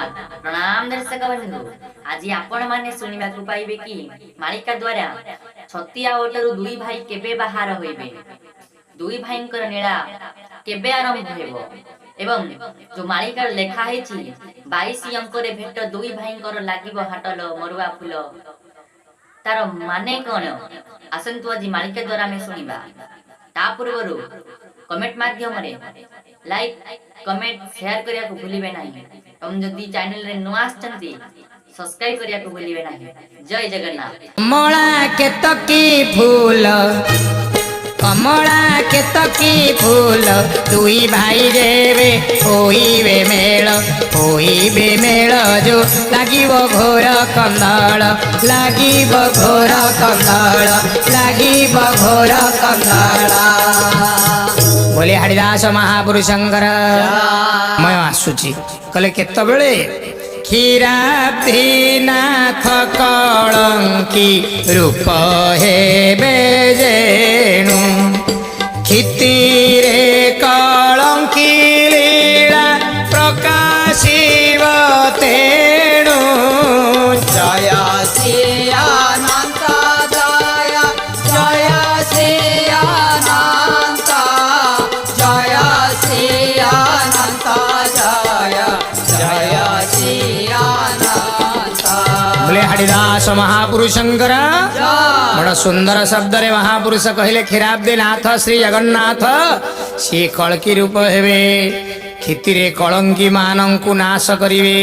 जगन्नाथ। प्रणाम दर्शक बंधु। आज आपण माने सुनिबा को पाइबे कि मालिका द्वारा छतिया ओटरू दुई भाई केबे बाहर होइबे, दुई भाईंकर नीला केबे आरंभ हेबो एवं जो मालिका लेखा हेछि 22 अंकरे भेट दुई भाईंकर लागिबो हाटलो मरुआ फूल तार माने कोन आसंतु आज मालिका द्वारा में सुनिबा। ता पूर्वरु कमेंट माध्यम रे लाइक कमेंट शेयर करिया को भूलिबे नाही एवं जदि चैनल रे नुआ आछंती सब्सक्राइब करिया को भूलिबे नाही। जय जगन्नाथ। कमला केतकी फूल कमला केतकी फूल दुई भाई जेबे होइबे मेल जो लागिबो घोर कंदल लागिबो घोर कंदल लागिबो घोर कंदल। बोले हरिदास महापुरुषंकर मैं आसुची कले केतबेले क्षीराब्धि नाथ कलंकी रूप हेबे जेणु क्षितिरे कलंकी लीला प्रकाशिव तेणु। जय श्री अनंत जय जय श्री अनंत जय श्री अनंत जय जय श्री बोले हरिदास महापुरुषंकर बड़ा सुंदर शब्द रे महापुरुष कहले क्षीराब्धि नाथ श्री जगन्नाथ सी कलकी रूप हेबे क्षितिरे कलंकी मानंकु नाश करिवे।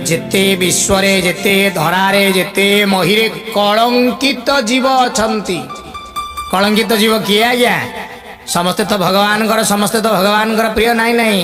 जेते विश्वरे जेते धरारे जेते महिरे कलंकित जीव अछंती कलंकित जीव किए आज्ञा समस्ते तो भगवान कर समस्ते तो भगवान कर प्रिय नाई नहीं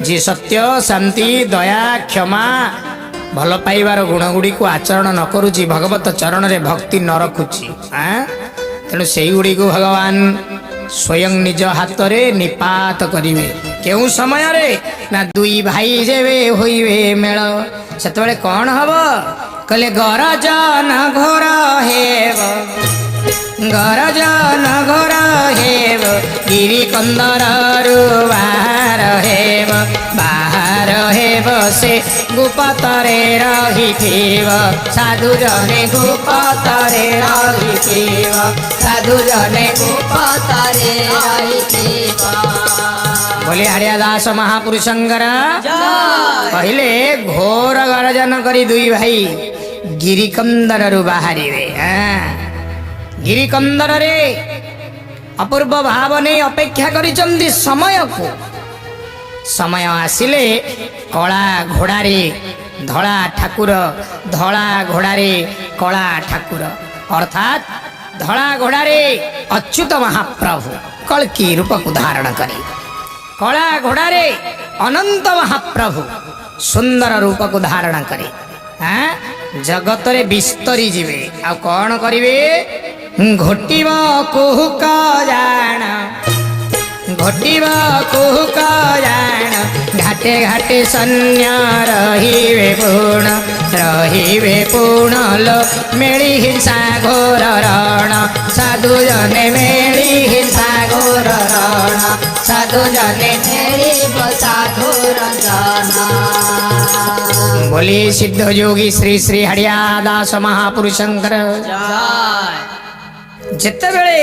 जी सत्य शांति दया क्षमा भल पाइबार गुण गुड़ी को आचरण न करुची भगवत चरण रे भक्ति न रखुची तेणु से गुड़ी को भगवान स्वयं निज हाथ रे निपात करिवे। केउ समय रे ना दुई भाई जेबे होइबे मेल सेतबेले कौन हब कहले गरजन घोर हेब गरजन घोर हेब गिरी कंदर बाहर हेब से गुपतरे रहिथिब साधु जने गुपतरे रहिथिब साधु जने गुपतरे रहिथिब। बोले हरिदास महापुरुषंकर पहले घोर गर्जन करी दुई भाई गिरिकंदर रु बाहरिवे। गिरिकंदर रे अपूर्व भाव ने अपेक्षा करिचंदी समय को समय आसिले कला घोड़ारे धला ठाकुर धला घोड़ारे कला ठाकुर अर्थात धला घोड़ारे अच्युत महाप्रभु कल्की रूप को धारण करे कला घोड़ारे अनंत महाप्रभु सुंदर रूप को धारण करे जगत रे विस्तरी जीवे आ कौन करिवे घोटिब कुहुक जान घोटिब कुहुक जान घाटे घाटे सन्य रहिबे पूर्ण लो मेली हिंसा घोर रण साधु जने मेली हिंसा घोर रण साधु जने मेली साधु रण। बोली सिद्ध योगी श्री श्री हरिदास महापुरुषंकर जेतेबेले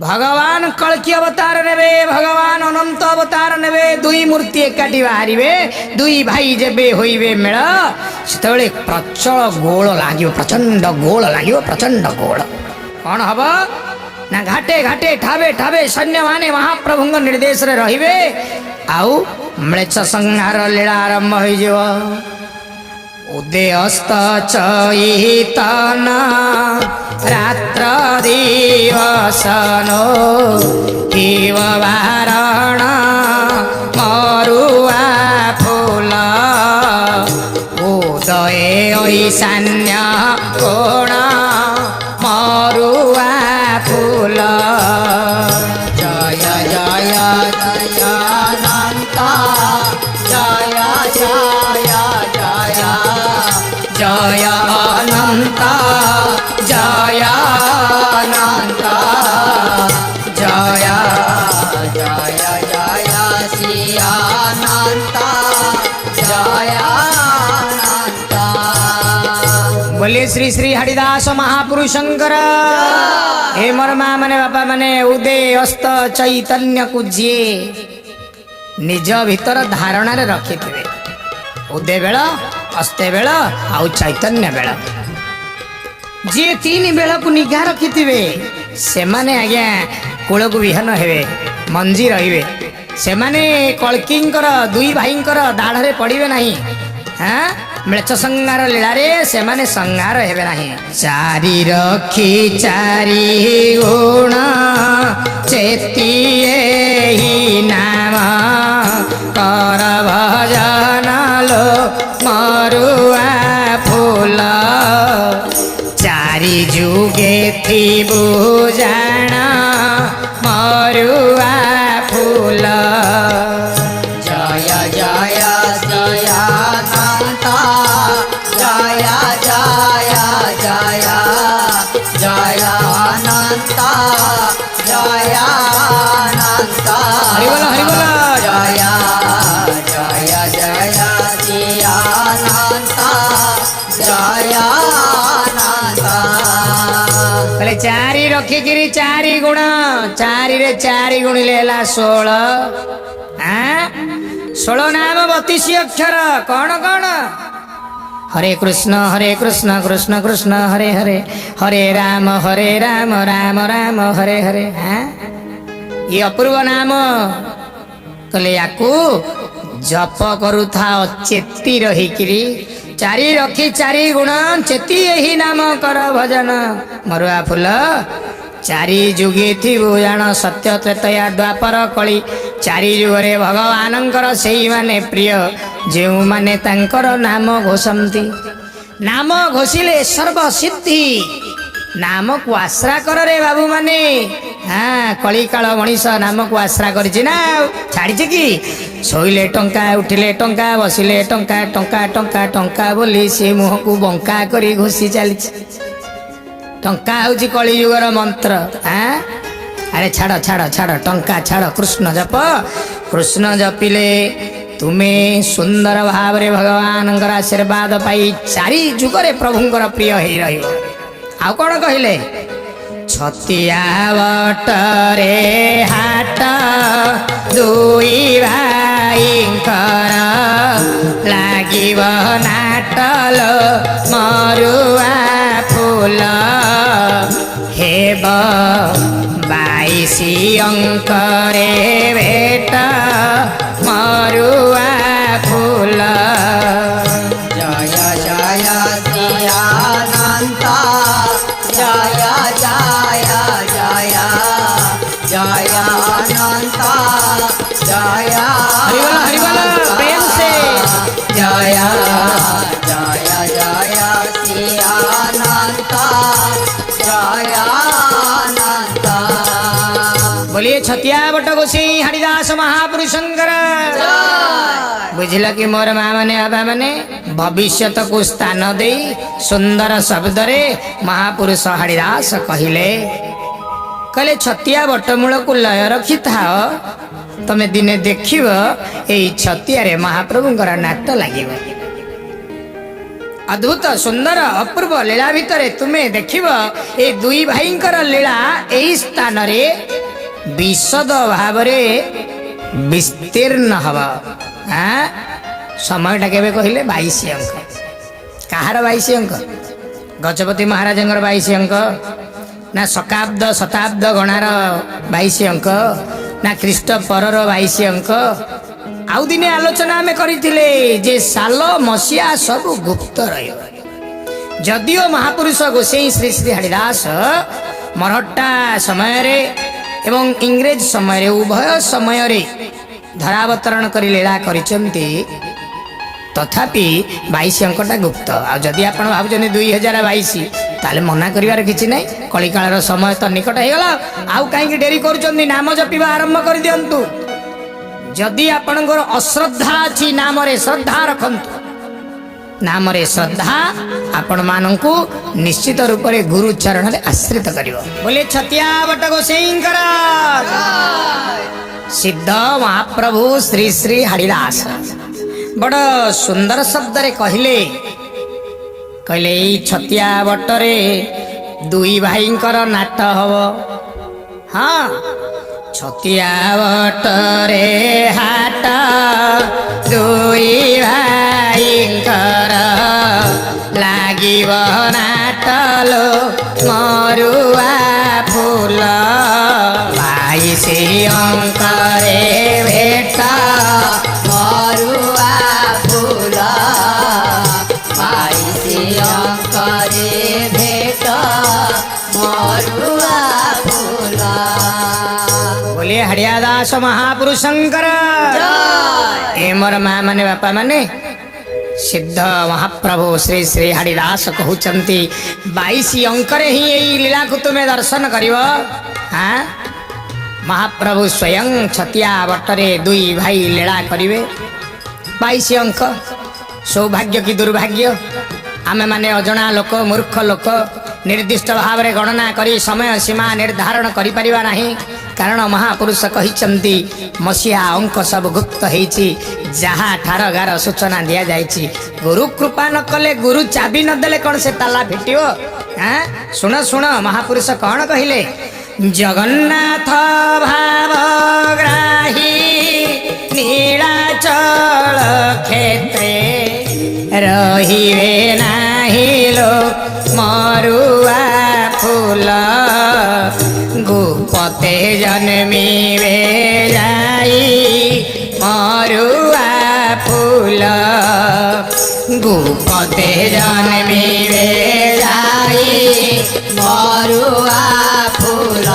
भगवान कल्की अवतार नेबे भगवान अनंत अवतार नेबे दुई मूर्ति एकाठी बाहरिबे दुई भाई जेबे होइबे मेल सेतेबेले प्रचल गोल लागियो प्रचंड गोल कौन हब ना घाटे घाटे ठाबे ठाबे सैन्य माने महाप्रभुଙ୍କ निर्देश रे रहिबे आउ म्लेच्छ संहार लीला आरंभ होइजिवो। उदयस्त चैतन रात्र दिवसन शिव वारण मरुआ फूल उदय ईशान्य कोण मरुआ फूल। जय जय जय अनंत जय जय जय जय अनंत जय अनंत जय जय जय श्री अनंत जय बोले श्री श्री हरिदास महापुरुषंकर हे मोर माँ माने बापा माने उदय अस्त चैतन्य को जी निज भीतर धारणा रखी थे उदय बेल अस्ते बेल आउ चैतन्य बेल जी तीन बेल को निघा रखी थे से माने आज्ञा कूल को विहन हेबे मंजी रहिबे से माने कल्कींकर दुई भाईंकर दाढ़े पड़िबे नहीं हाँ मृच संगार लीला रे से माने संगार हेबे नहीं चारि रखी चारि गुण चेती ही नाम कर भजन लो मरुआ फूल चारि जुगे थी बुझाण मरुआ फूल जय जय दयानंता जय जय जय जयानंता जयानंता हरि बोलो जय जय जय दयानंता जयानंता बोले चारि रखिकिरी चारि गुण चारि रे चारि गुण लेला 16 16 नाम 32 अक्षर कौन कौन हरे कृष्ण कृष्ण कृष्ण हरे हरे हरे राम राम राम हरे हरे ये अपूर्व नाम कहले याकू जप करुथा चेती रहिकिरी चारि रखी चारि गुण चेती यही नाम कर भजन मरुआ फूल चारि जुगे थी जान सत्य त्रेतया द्वापर कली चारि जुगरे भगवानंकर सेई माने प्रिय जो माने तांकर नाम घोषंती नाम घोषिले सर्व सिद्धि नाम को आश्रा कर रे बाबू माने हाँ कलिकाल मनीष नाम को आश्रा करिछि ना छाड़ी कि शोइले टंका उठिले टंका बसिले टंका टंका टंका टंका बोली से मुह को बंका करी घोषी चली टंका हूँ कलियुगर मंत्र हाँ अरे छाड़ छाड़ छाड़ टंका छाड़ कृष्ण कृष्ण जपिले तुम्हें सुंदर भाव रे भगवान आशीर्वाद पाई चारि जुगरे प्रभुंकर प्रिय हो रही आउ कौन कहले छतिया बटरे हाट दुई भाईंकर लागिब नाटल मरुआ फूल हेब 22 अंकरे भेट मरुआ फूल जय जय दयानंता जय जय जय जयानंता जय हरि बोल प्रेम से जय जय जय दयानंता जयानंता बोलिए छतिया बट गोसी हरिदास महापुरुषंकर बुझल कि मोर माँ माने बाबा माने भविष्यत को स्थान दे सुंदर शब्द रे महापुरुष हरिदास कहले कहले छतिया बटमूल को लय रखी था तमे दिने देखिब एई छतिया रे महाप्रभुंकर नाट लागिब अद्भुत सुंदर अपूर्व लीला भितरे तुमे देखिब ए दुई भाईंकर लीला एई स्थान रे विशद भाव रे विस्तीर्ण हवा हाँ समयटा केबे कहले 22 अंक कहार 22 अंक गजपति महाराज 22 अंक ना शताब्द गणार 22 अंक ना ख्रीष्ट परर 22 अंक आउ दिने आलोचना आमे करिथिले जे साल मसिया सब गुप्त रहियो जदिओ महापुरुष गोसाई श्री श्री हरिदास मराठा समय रे एवं इंग्रेज समय रे उभय समय रे धरावतरण करी लीला करिसेंती तथापि 22 अंकटा गुप्त आ जदि आपण भाबुचनी 2022 ताले मना करिवार किछि नै कलिकालर समय तो निकट हे गला आउ काहे डेरी करूचंदी नाम जपिबा आरंभ कर दियंतु जदि आपणकर अश्रद्धा अछि नाम रे श्रद्धा रखंतु नाम रे श्रद्धा आपण मानंकु निश्चित रूप रे गुरु चरण रे आश्रित करिवो बोले छतिया बट गोसाईंकर सिद्ध महाप्रभु श्री श्री हरिदास बड़ सुंदर शब्द रे कहले कहले एई छतिया बटरे दुई भाईंकर नाट हब। हाँ छतिया बटरे हाट दुई भाईंकर लागिब नाटलो मरुआ फूल। बाईसी अंकरे भेट मरुआ फूल बाईसी अंकरे भेट मरुआ फूल। बोलिए हरिया दास महापुरुष शंकर। ए मोर माँ माने बापा माने सिद्ध महाप्रभु श्री श्री हरिदास कहउचंती 22 अंकरे ही यही लीला को तुम्हें दर्शन करिव। हाँ महाप्रभु स्वयं छतिया बटरे दुई भाई लीला करिवे। 22 अंक सौभाग्य की दुर्भाग्य आमे माने अजଣା लोक मूर्ख लोक निर्दिष्ट भाव में गणना करी समय सीमा निर्धारण करि परिबा नाही। कारण महापुरुष कहिचंती मसीहा अंक सब गुप्त हेची जहा ठार गार सूचना दिया जायची। गुरु कृपा न कले गुरु चाबी न देले कौन से ताला फिटियो। हाँ सुन सुन महापुरुष कौन कहिले जगन्नाथ भावग्राही नीलाचल क्षेत्रे रहिवे नाही लो मरुआ फूल। गुपते जन्मिवे जाई मरुआ फूल। गुपते जन्मिवे जाई मरुआ फूल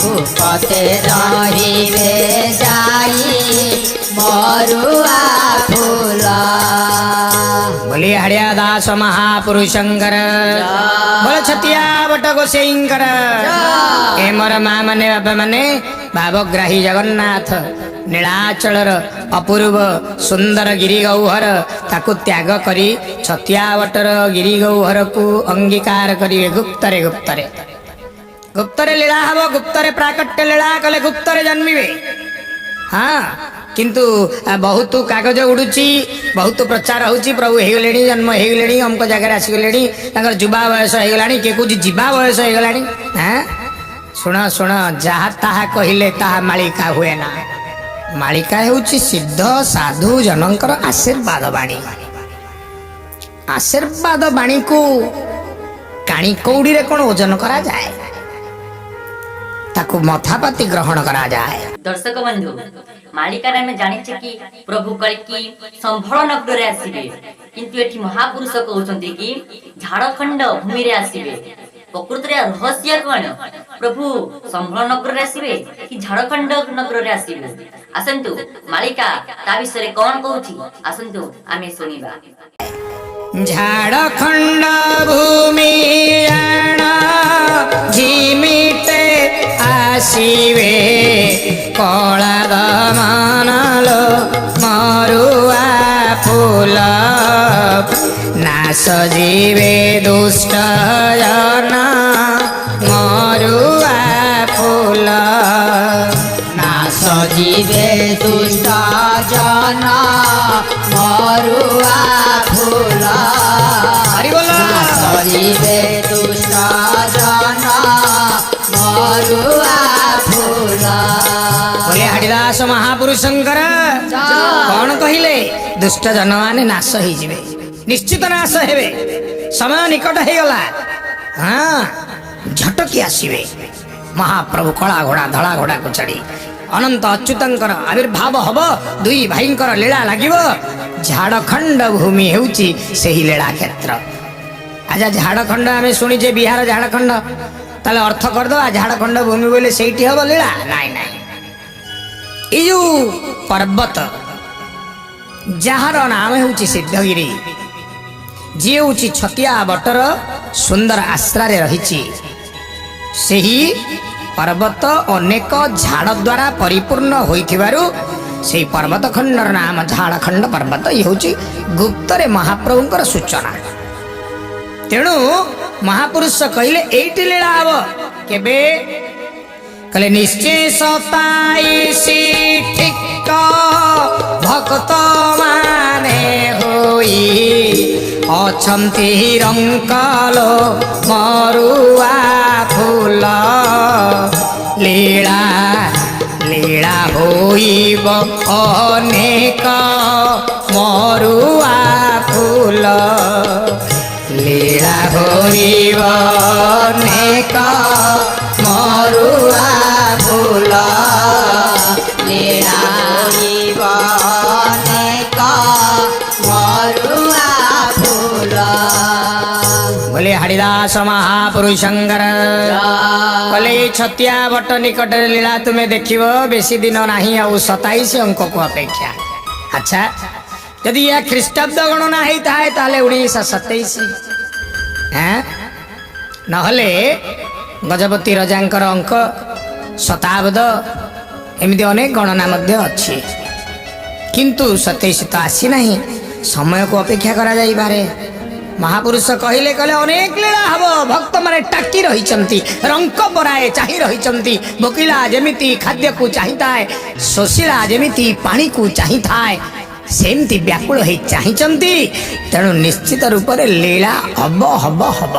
गुपते रहिवे जाई मरुआ फूल। बोलिए हरिया दास महापुरुष शंकर। बोल छतिया बट गोसेईंकर। ए मोर माँ माने बाबा माने भावग्राही जगन्नाथ नीलाचलर अपूर्व सुंदर गिरी गौहर ताकू त्याग करी छतिया बटर गिरी गौहर को अंगीकार करिए गुप्तरे गुप्तरे गुप्तरे लीला हब। गुप्तरे प्राकट्य लीला कले गुप्तरे जन्मिवे। हाँ किंतु बहुत कागज उड़ुची बहुत प्रचार होची प्रभु हेगलेनी जन्म हेगलेनी हमको जगह आसीगलेनी तांकर जुबा बयस हेगलानी के कुछ जीवा बयस हेगलानी। हाँ सुन सुन जहा ताहा कहिले ताहा मालिका हुए ना। मालिका हेउची सिद्ध साधु जनकर आशीर्वाद बाणी। आशीर्वाद बाणी को काणी कौड़ी रे कोन ओजन करा जाए ताकू मथापाती ग्रहण करा जाए। दर्शक बंधु मालिकार आमे जानिछे कि प्रभु कल्कि संभळ नगर रे आसीबे किंतु एठी महापुरुष कहउछन्ती कि झारखंड भूमि रे आसीबे। प्रकृत रे रहस्य कोन प्रभु संभळ नगर रे आसीबे कि झारखंड नगर रे आसीबे। आसंतु मालिका ता विषय कोन कहउछि आसंतु आमे सुनिबा। झारखंड भूमि आना झिमिटे आसीबे कला दमनलो मरुआ फूल। नाश जीवे दुष्ट जन मरुआ फूल। नाश जीवे दुष्ट जन मरुआ फूल। हरि बोल। नाश जीवे दुष्ट जन मरुआ फूल। बोले हरिदास महापुरुष शंकर कौन कहिले दुष्ट जन माने नाश ही जिवे निश्चित नाश हेबे। समय निकट हे गला। हाँ झटकी आसीबे महाप्रभु कला घोड़ा धड़ा घोड़ा को चढ़ी अनंत अच्युतंकर आविर्भाव हब। दुई भाईंकर लीला लागिब। झारखंड भूमि हेउची सेही लीला क्षेत्र। आजा झारखंड आमे शुणीचे बिहार झारखंड ताले अर्थ कर दो झारखंड भूमि बोले सेठी हब लीला नाई नाई। ये जो पर्वत जार नाम हेउची सिद्धगिरी जी हेउची छतिया बटर सुंदर आश्रारे रहिची। सेही पर्वत अनेक झाड़ द्वारा परिपूर्ण होइथिबारु सेही पर्वत खंडर नाम झारखंड पर्वत। ये हेउची गुप्तरे महाप्रभुंकर सूचना। तेणु महापुरुष कहले एइटी लीला हब केबे कहले निश्चय 27 ठीक भक्त माने होई अछंती रंकालो मरुआ फूल लीला लीला होइब अनेक मरुआ फूल लीला होइब अनेक मरुआ फूल लीला होइब अनेक मरुआ फूल बोले हरिदास महापुरुषंकर बोले छतिया बट निकट लीला तुम्हें देखिव बेसी दिन नहीं आउ 27 अंक को अपेक्षा। अच्छा यदि यह ख्रीष्टाब्द गणना होता है ताले 1927 हैं नहले गजपति रजांकर अंक शताब्द एमती अनेक गणना मध्य अच्छी किंतु 27 तो आसी नहीं समय को अपेक्षा करा जाई पारे। महापुरुष कहले कहले अनेक लीला हब भक्त माने टाकी रही रंक बराए चाही रही भोकिला जेमिति खाद्य को चाही थाए शोषिला जेमिति पानी को चाही थाए सेमती व्याकुल होई चाही तेणु निश्चित रूप से लीला हब हब हब।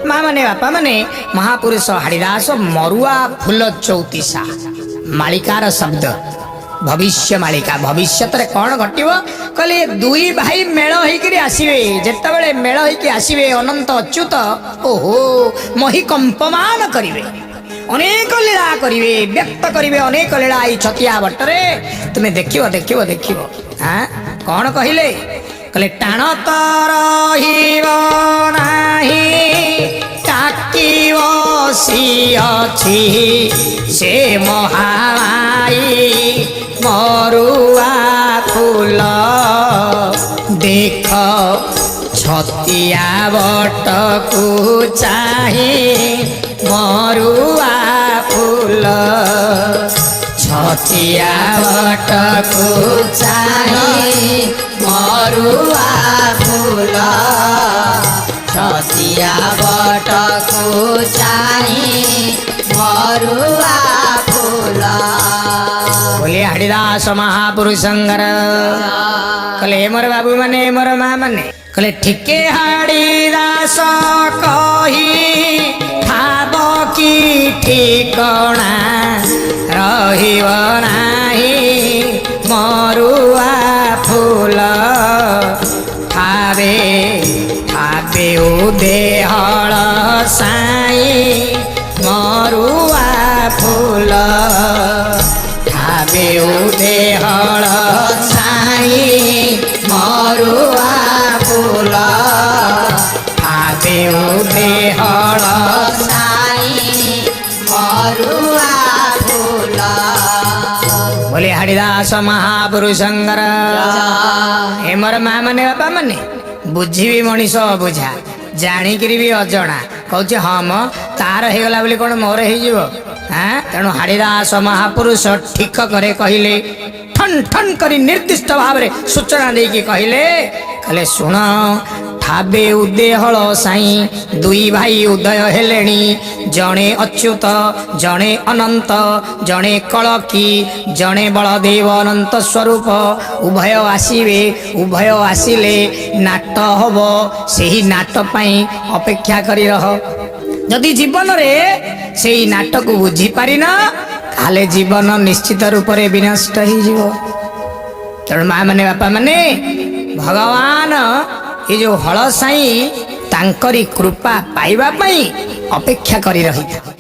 माँ माने बापा माने महापुरुष हरिदास मरुआ फूल 34 मालिकार शब्द भविष्य मालिका भविष्य कौन घटिव कहले दुई भाई मेल होइकरी आसीबे जेतेबेले मेल होइकी आसीबे अनंत अच्युत ओहो मही कंपमान करिवे अनेक लीला करिवे व्यक्त करिवे अनेक लीला ई छतिया बटरे तुमे देखिव देखिव देखिव हां कौन कहिले कहले टाण तर हिव नाही टाकी बसी अछि से महामाई मरुआ फूल देख छतिया बटकू चाही मरुआ फूल छतिया बटकू चाही मरुआ फूल छतिया बटकू चाही मरुआ फूल बोले हरिदास महापुरुषंकर कहले मोर बाबू माने मोर माँ माने कहले ठीके हरिदास कही ठाब की ठिकणा रहिब नाही मरुआ फूल ठावे ठावे देहळ साई मरुआ फूल ठावे देहळ साई मरुआ फूल ठावे देहळ साई मरुआ फूल बोले हरिदास महापुरुषंकर हे मोर माँ माने बापा माने बुझी भी मनीष बुझा जाणिकी भी अजणा कौच हाँ म तार होगला बोली कौन मोर हो तेणु हरिदास महापुरुष ठीक करे कहले ठन ठन करी निर्दिष्ट भाव में सूचना देकी कहले कहले शुण ठाबे उदेहल साई दुई भाई उदय हेलेणी जणे अच्युत जणे अनंत जणे कलकी जणे बलदेव अनंत स्वरूप उभय आसीबे उभय आसिले नाट हब सेही नाट पाई अपेक्षा करी रह जदि जीवन रे सेही नाटक बुझी पारिन ताले जीवन निश्चित रूप से विनष्ट हो जीव। तेणु माँ माने बापा माने भगवान ये जो हल साई तांकरी कृपा पाइबा पाई अपेक्षा करी रही था।